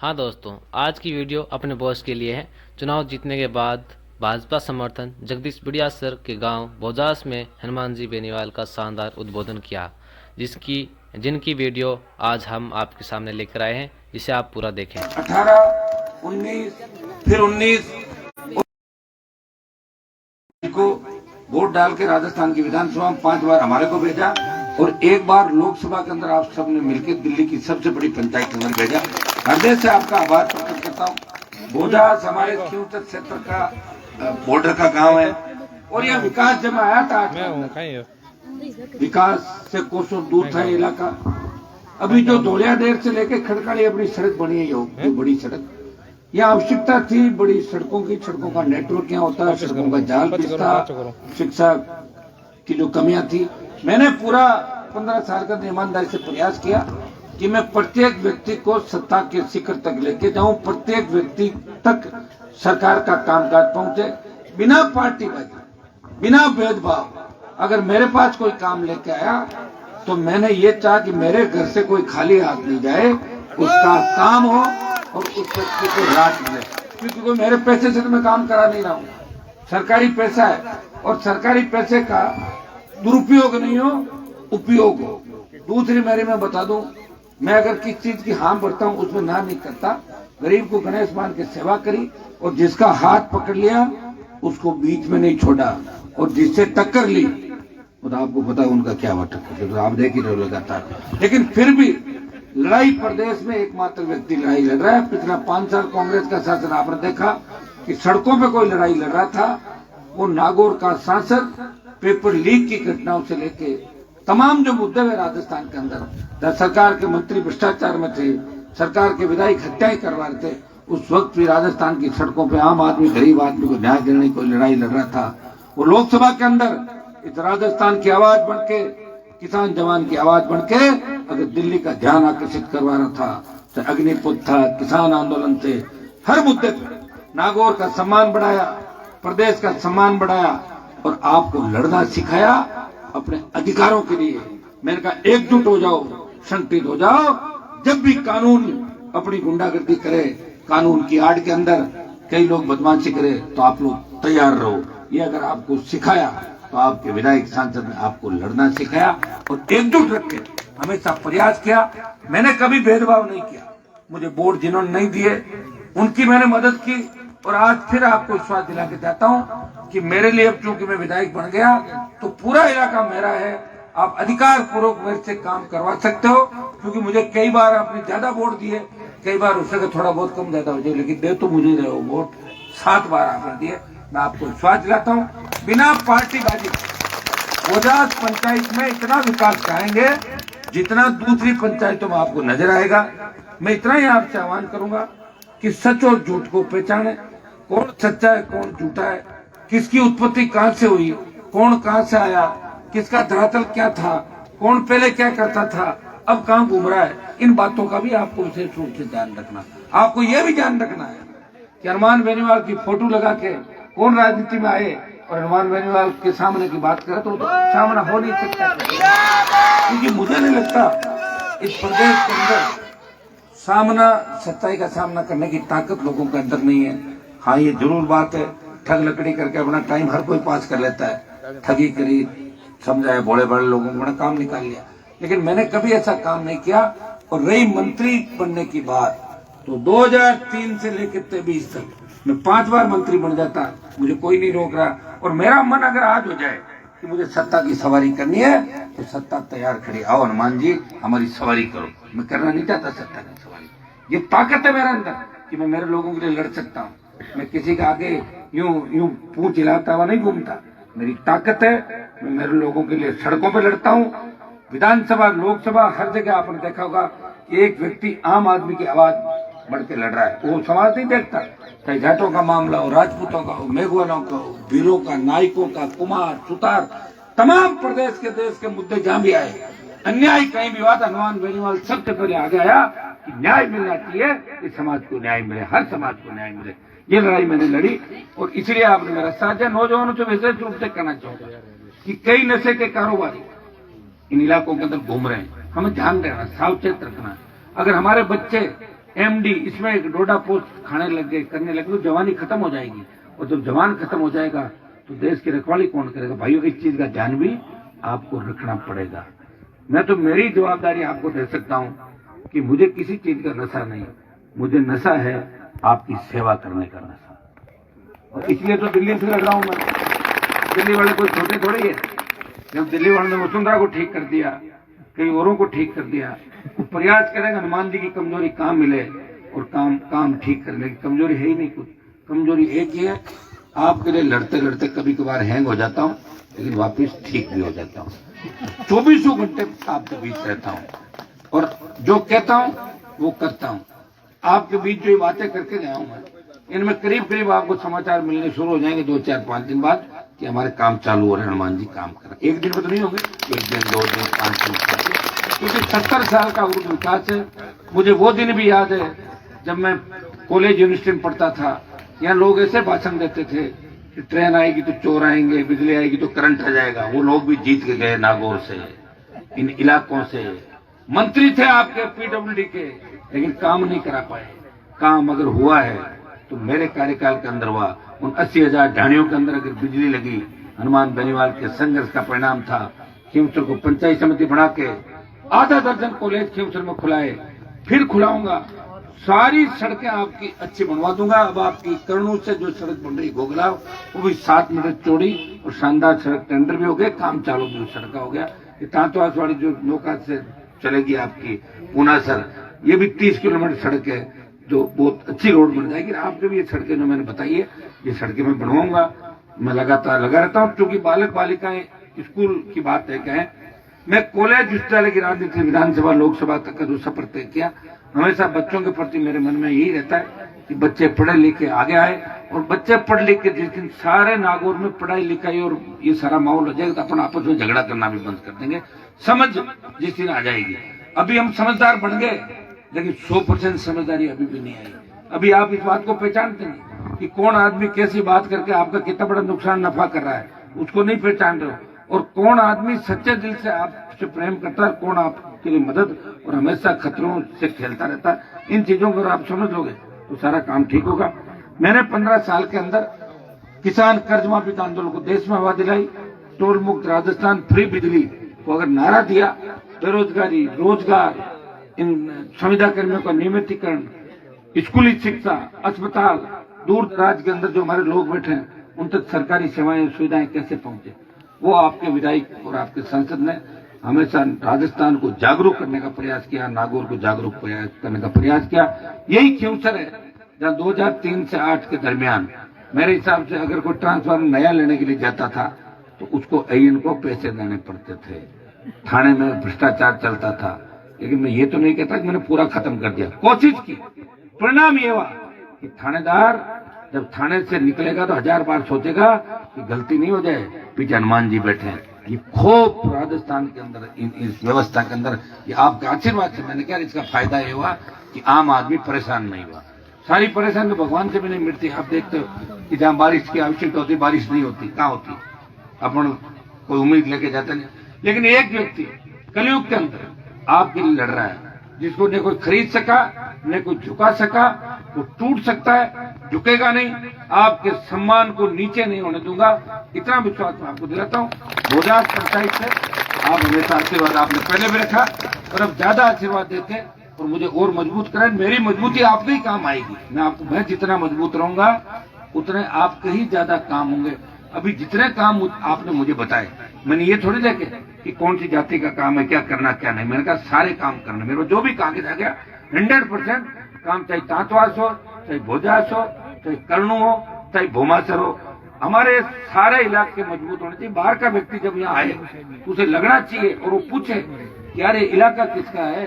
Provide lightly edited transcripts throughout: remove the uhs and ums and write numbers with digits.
हाँ दोस्तों, आज की वीडियो अपने बॉस के लिए है। चुनाव जीतने के बाद भाजपा समर्थन जगदीश बिड़िया सर के गांव बोजास में हनुमान जी बेनीवाल का शानदार उद्बोधन किया, जिनकी वीडियो आज हम आपके सामने लेकर आए हैं, जिसे आप पूरा देखें। 18, 19, फिर 19 को वोट डाल के राजस्थान की विधानसभा में 5 बार हमारे को भेजा और एक बार लोकसभा के अंदर आप सबने मिलकर दिल्ली की सबसे बड़ी पंचायत के अंदर भेजा। हृदय से आपका आभार प्रकट करता हूँ। बोजास हमारे क्योंतर क्षेत्र का बॉर्डर का गांव है और यह विकास जब आया था, विकास से कोसों दूर था इलाका। अभी जो धोलियाडेर से लेके खड़काली अपनी सड़क बनी है, जो बड़ी सड़क, यहाँ आवश्यकता थी बड़ी सड़कों की। सड़कों का नेटवर्क यहाँ होता है, सड़कों का जाल बिछता, शिक्षा की जो कमियां थी। मैंने पूरा 15 साल का ईमानदारी से प्रयास किया कि मैं प्रत्येक व्यक्ति को सत्ता के शिखर तक लेके जाऊं, प्रत्येक व्यक्ति तक सरकार का कामकाज पहुंचे, बिना पार्टीबाजी, बिना भेदभाव। अगर मेरे पास कोई काम लेके आया तो मैंने ये चाहा कि मेरे घर से कोई खाली हाथ नहीं जाए, उसका काम हो और उस व्यक्ति को राहत मिले। क्योंकि कोई मेरे पैसे से तो मैं काम करा नहीं रहा हूँ, सरकारी पैसा है और सरकारी पैसे का दुरुपयोग नहीं हो, उपयोग हो। दूसरी मेरी मैं बता दूं, मैं अगर किस चीज की हाँ भरता हूँ उसमें ना नहीं करता। गरीब को गणेश मान के सेवा करी और जिसका हाथ पकड़ लिया उसको बीच में नहीं छोड़ा और जिससे टक्कर ली तो आपको पता है उनका क्या हुआ टक्कर, तो आप देख ही रहे लगातार। लेकिन फिर भी लड़ाई प्रदेश में एकमात्र व्यक्ति लड़ाई लड़ रहा है। पिछला 5 साल कांग्रेस का शासन आपने देखा कि सड़कों पे कोई लड़ाई लड़ रहा था, वो नागौर का सांसद पेपर लीक की घटनाओं से लेके तमाम जो मुद्दे हुए राजस्थान के अंदर, सरकार के मंत्री भ्रष्टाचार में थे, सरकार के विधायक हत्याएं करवा रहे थे, उस वक्त भी राजस्थान की सड़कों पे आम आदमी, गरीब आदमी को न्याय देने की कोई लड़ाई लड़ रहा था। वो लोकसभा के अंदर इस राजस्थान की आवाज बन के, किसान जवान की आवाज बन के अगर दिल्ली का ध्यान आकर्षित करवा रहा था, तो अग्निपुत्र था, किसान आंदोलन थे, हर मुद्दे पर नागौर का सम्मान बढ़ाया, प्रदेश का सम्मान बढ़ाया और आपको लड़ना सिखाया अपने अधिकारों के लिए। मैंने कहा एकजुट हो जाओ, संगठित हो जाओ। जब भी कानून अपनी गुंडागर्दी करे, कानून की आड़ के अंदर कई लोग बदमाशी करे, तो आप लोग तैयार रहो। ये अगर आपको सिखाया तो आपके विधायक सांसद ने आपको लड़ना सिखाया और एकजुट रख के हमेशा प्रयास किया। मैंने कभी भेदभाव नहीं किया। मुझे वोट जिन्होंने नहीं दिए उनकी मैंने मदद की और आज फिर आपको विश्वास दिला के चाहता हूं कि मेरे लिए अब चूंकि मैं विधायक बन गया तो पूरा इलाका मेरा है। आप अधिकार पूर्वक मेरे से काम करवा सकते हो, क्योंकि मुझे कई बार आपने ज्यादा वोट दिए, कई बार उससे थोड़ा बहुत कम ज्यादा हो जाए, लेकिन दे तो मुझे रहे हो वोट। 7 बार आपने दिए। मैं आपको विश्वास दिलाता हूँ बिना पार्टीबाजी बोजास पंचायत में इतना विकास कराएंगे जितना दूसरी पंचायतों में आपको नजर आएगा। मैं इतना ही आपसे आह्वान करूंगा कि सच और झूठ को पहचाने, कौन सच्चा है कौन झूठा है, किसकी उत्पत्ति कहां से हुई, कौन कहां से आया, किसका धरातल क्या था, कौन पहले क्या करता था, अब कहां घूम रहा है। इन बातों का भी आपको विशेष रूप से ध्यान रखना। आपको यह भी ध्यान रखना है कि हनुमान बेनीवाल की फोटो लगा के कौन राजनीति में आए और हनुमान बेनीवाल के सामने की बात करे तो सामना हो नहीं सकता, क्योंकि मुझे नहीं लगता इस प्रदेश के अंदर सामना, सच्चाई का सामना करने की ताकत लोगों के अंदर नहीं है। हाँ, ये जरूर बात है, ठग लकड़ी करके अपना टाइम हर कोई पास कर लेता है, ठगी करी, समझाए बड़े बड़े लोगों को, बड़ा काम निकाल लिया। लेकिन मैंने कभी ऐसा काम नहीं किया। और रही मंत्री बनने की बात, तो 2003 से लेकर 23 तक मैं 5 बार मंत्री बन जाता, मुझे कोई नहीं रोक रहा। और मेरा मन अगर आज हो जाए कि मुझे सत्ता की सवारी करनी है तो सत्ता तैयार खड़ी, आओ हनुमान जी हमारी सवारी करो। मैं करना नहीं चाहता सत्ता की सवारी। ये ताकत है मेरे अंदर कि मैं मेरे लोगों के लिए लड़ सकता हूँ। मैं किसी के आगे यूं पूंछ हिलाता हुआ नहीं घूमता। मेरी ताकत है, मैं मेरे लोगों के लिए सड़कों पर लड़ता हूँ। विधानसभा, लोकसभा, हर जगह आपने देखा होगा कि एक व्यक्ति आम आदमी की आवाज बढ़ के लड़ रहा है। वो समाज नहीं देखता, चाहे जाटों का मामला हो, राजपूतों का हो, मेघवालों का हो, वीरों का, नायकों का, कुमार, सुतार, तमाम प्रदेश के, देश के मुद्दे जहां भी आए, अन्याय कहीं भी हुआ, हनुमान बेनीवाल सबसे पहले आगे आया कि न्याय मिलना चाहिए, इस समाज को न्याय मिले, हर समाज को न्याय मिले। ये लड़ाई मैंने लड़ी और इसलिए आपने मेरा साथ दिया। नौजवानों से विशेष रूप से कहना चाहूंगा कि कई नशे के कारोबारी इन इलाकों के अंदर घूम रहे हैं, हमें ध्यान देना, सावचेत रखना। अगर हमारे बच्चे MD इसमें एक डोडा पोस्ट खाने लग गए, करने लगे, तो जवानी खत्म हो जाएगी। और जब जवान खत्म हो जाएगा तो देश की रखवाली कौन करेगा? भाइयों, इस चीज का ध्यान भी आपको रखना पड़ेगा। मैं तो मेरी जवाबदारी आपको दे सकता हूं कि मुझे किसी चीज का नशा नहीं, मुझे नशा है आपकी सेवा करने का नशा। और इसलिए तो दिल्ली से लड़ रहा हूं मैं। दिल्ली वाले कोई छोटे थोड़े है। जब दिल्ली वालों ने वसुंधरा को ठीक कर दिया, कई औरों को ठीक कर दिया, तो प्रयास करेंगे हनुमान जी की कमजोरी कहां मिले और काम ठीक करने की। कमजोरी है ही नहीं कुछ, कमजोरी एक ही है, आपके लिए लड़ते लड़ते कभी कभार हैंग हो जाता हूं, लेकिन वापिस ठीक भी हो जाता हूं। 24 घंटे आपके बीच रहता हूं और जो कहता हूं वो करता हूं। आपके बीच जो बातें करके गया हूं मैं, इनमें करीब करीब आपको समाचार मिलने शुरू हो जाएंगे 2, 4, 5 दिन बाद कि हमारे काम चालू हो रहे हैं, हनुमान जी काम कर रहे हैं। एक दिन में तो नहीं होंगे, 1 दिन, 2 दिन, 5 दिन, क्योंकि 70 साल का उर्दू विकास है। मुझे वो दिन भी याद है जब मैं कॉलेज यूनिवर्सिटी में पढ़ता था। यहाँ लोग ऐसे भाषण देते थे कि ट्रेन आएगी तो चोर आएंगे, बिजली आएगी तो करंट आ जाएगा। वो लोग भी जीत के गए नागौर से, इन इलाकों से। मंत्री थे आपके PWD के, लेकिन काम नहीं करा पाए। काम अगर हुआ है तो मेरे कार्यकाल के अंदर हुआ। उन 80,000 ढाणियों के अंदर अगर बिजली लगी, हनुमान बेनीवाल के संघर्ष का परिणाम था। खींवसर को पंचायत समिति बना के आधा दर्जन कॉलेज खींवसर में खुलाए, फिर खुलाऊंगा। सारी सड़कें आपकी अच्छी बनवा दूंगा। अब आपकी कर्णू से जो सड़क बन रही घोगलाव, वो भी 7 मीटर चौड़ी और शानदार सड़क, टेंडर भी हो गए, काम चालू भी सड़क हो गया। तांतवास वाली जो नौका से चलेगी आपकी पूनासर, ये भी 30 किलोमीटर सड़क है, जो बहुत अच्छी रोड बन जाएगी। आपके भी ये सड़कें जो मैंने बताई है, ये सड़कें मैं बनवाऊंगा। मैं लगातार लगा रहता हूँ, क्योंकि बालक बालिकाएं स्कूल की बात तय कहें, मैं कॉलेज विश्वविद्यालय की राजनीति, विधानसभा लोकसभा तक का जो सफर तय किया, हमेशा बच्चों के प्रति मेरे मन में यही रहता है कि बच्चे पढ़े लिखे आगे आए। और बच्चे पढ़ लिख के जिस दिन सारे नागौर में पढ़ाई लिखाई और ये सारा माहौल हो जाएगा, तो अपन आपस में झगड़ा करना भी बंद कर देंगे। समझ जिस दिन आ जाएगी। अभी हम समझदार बन गए, लेकिन 100% समझदारी अभी भी नहीं आई। अभी आप इस बात को पहचानते हैं कि कौन आदमी कैसी बात करके आपका कितना बड़ा नुकसान नफा कर रहा है, उसको नहीं पहचान रहे हो। और कौन आदमी सच्चे दिल से आपसे प्रेम करता है, कौन आपके लिए मदद और हमेशा खतरों से खेलता रहता है। इन चीजों को अगर आप समझ लोगे तो सारा काम ठीक होगा। मैंने 15 साल के अंदर किसान कर्ज माफी का आंदोलन को देश में हवा दिलाई। टोल मुक्त राजस्थान, फ्री बिजली को अगर नारा दिया, बेरोजगारी, रोजगार, इन संविदा कर्मियों का नियमितीकरण, स्कूली शिक्षा, अस्पताल, दूर दराज के अंदर जो हमारे लोग बैठे हैं, उन तक सरकारी सेवाएं सुविधाएं कैसे पहुंचे, वो आपके विधायक और आपके संसद ने हमेशा राजस्थान को जागरूक करने का प्रयास किया, नागौर को जागरूक करने का प्रयास किया। यही खींवसर है जहां 2003 से 8 के दरमियान मेरे हिसाब से अगर कोई ट्रांसफार्मर नया लेने के लिए जाता था तो उसको AN को पैसे देने पड़ते थे। थाने में भ्रष्टाचार चलता था, लेकिन मैं ये तो नहीं कहता कि मैंने पूरा खत्म कर दिया, कोशिश की। परिणाम ये हुआ कि थानेदार जब थाने से निकलेगा तो 1000 बार सोचेगा कि गलती नहीं हो जाए, पीछे हनुमान जी बैठे हैं। ये खूब राजस्थान के अंदर इस व्यवस्था के अंदर ये आपका आशीर्वाद से मैंने कहा, इसका फायदा ये हुआ कि आम आदमी परेशान नहीं हुआ। सारी परेशानी भगवान से भी नहीं मिलती। आप देखते हो कि जहाँ बारिश की आवश्यकता होती, बारिश नहीं होती, कहाँ होती, अपन कोई उम्मीद लेके जाते नहीं। लेकिन एक व्यक्ति कलयुग के अंदर आपके लिए लड़ रहा है, जिसको न कोई खरीद सका, न कोई झुका सका, वो टूट सकता है, झुकेगा नहीं। आपके सम्मान को नीचे नहीं होने दूंगा, इतना विश्वास मैं आपको दिलाता हूँ। भोजास पंचायत से आप हमेशा आशीर्वाद आपने पहले भी रखा, और अब ज्यादा आशीर्वाद देते और मुझे और मजबूत करें। मेरी मजबूती आपके ही काम आएगी। मैं जितना मजबूत रहूंगा उतने आपके ही ज्यादा काम होंगे। अभी जितने काम आपने मुझे बताए, मैंने ये थोड़ी देखे कि कौन सी जाति का काम है, क्या करना क्या नहीं। मैंने कहा सारे काम करने, मेरे को जो भी कागज आ गया 100% काम, चाहे तांतवास हो, चाहे भोजास हो, चाहे कर्णू हो, चाहे भूमासर हो, हमारे सारे इलाके मजबूत होने चाहिए। बाहर का व्यक्ति जब यहाँ आए तो उसे लगना चाहिए और वो पूछे कि यार ये इलाका किसका है,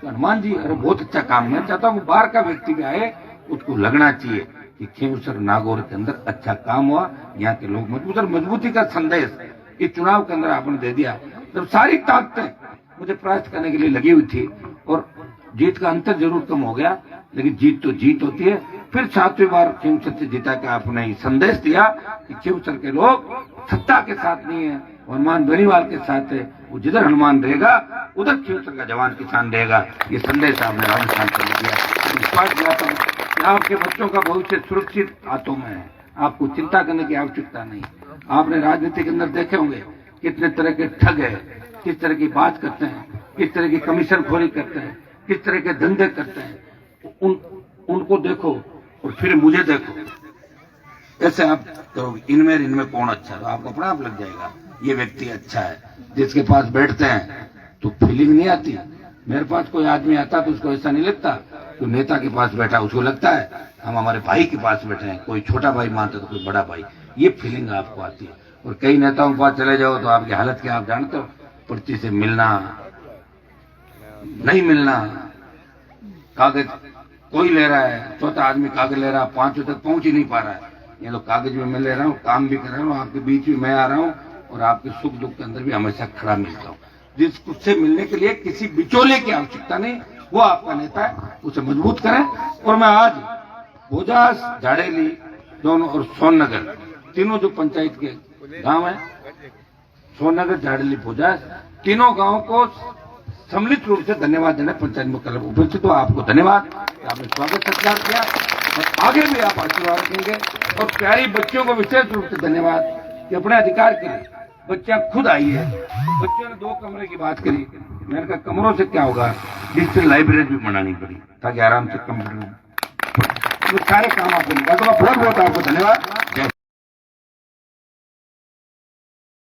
तो हनुमान जी, अरे बहुत अच्छा काम। मैं चाहता हूँ बाहर का व्यक्ति भी आए, उसको लगना चाहिए कि खींवसर नागौर के अंदर अच्छा काम हुआ, यहाँ के लोग मजबूत। और मजबूती का संदेश इस चुनाव के अंदर आपने दे दिया। जब सारी ताकतें मुझे परास्त करने के लिए लगी हुई थी और जीत का अंतर जरूर कम हो गया, लेकिन जीत तो जीत होती है। फिर 7वीं बार खींवसर से जीता के आपने संदेश दिया कि खींवसर के लोग सत्ता के साथ नहीं है, हनुमान बेनीवाल के साथ है। वो जिधर हनुमान रहेगा उधर क्षेत्र का जवान किसान रहेगा। ये संदेश आपने राजस्थान को दिया। विश्वास दिलाता हूं कि आपके बच्चों का भविष्य सुरक्षित हाथों में है। आपको चिंता करने की आवश्यकता नहीं। आपने राजनीति के अंदर देखे होंगे कितने तरह के ठग है, किस तरह की बात करते हैं, किस तरह की कमीशन खोरी करते हैं, किस तरह के धंधे करते हैं। उनको देखो और फिर मुझे देखो, ऐसे आप करोगे इनमें कौन अच्छा है, तो आपको अपना आप लग जाएगा ये व्यक्ति अच्छा है। जिसके पास बैठते हैं तो फीलिंग नहीं आती। मेरे पास कोई आदमी आता तो उसको ऐसा नहीं लगता तो नेता के पास बैठा, उसको लगता है हम हमारे भाई के पास बैठे हैं। कोई छोटा भाई मानता तो कोई बड़ा भाई, ये फीलिंग आपको आती है। और कई नेताओं के पास चले जाओ तो आपकी हालत क्या आप जानते हो, पर्ची से मिलना नहीं मिलना, कागज कोई ले रहा है, चौथा आदमी कागज ले रहा है, 5 तक पहुंच ही नहीं पा रहा है। ये लोग कागज में मैं ले रहा हूँ, काम भी कर रहा हूँ, आपके बीच में मैं आ रहा हूँ और आपके सुख दुख के अंदर भी हमेशा खड़ा मिलता हूँ। जिससे मिलने के लिए किसी बिचौले की आवश्यकता नहीं, वो आपका नेता है, उसे मजबूत करें। और मैं आज बोजास, झाड़ेली दोनों और सोननगर तीनों जो पंचायत के गांव है, सोननगर, झाड़ेली, बोजास, तीनों गांवों को सम्मिलित रूप से धन्यवाद देना। पंचायत में कल उपस्थित हो, आपको धन्यवाद, आपने स्वागत सत्कार किया और आगे भी आप आशीर्वाद रखेंगे। और प्यारी बच्चियों को विशेष रूप से धन्यवाद कि अपने अधिकार के लिए बच्चियां खुद आई है। बच्चों ने 2 कमरे की बात करी, मैंने कहा कमरों से क्या होगा, डिजिटल लाइब्रेरी भी बनानी पड़ी ताकि आराम से कंप्यूटर में सारे काम आपको निकाल। तो बहुत बहुत आपको धन्यवाद।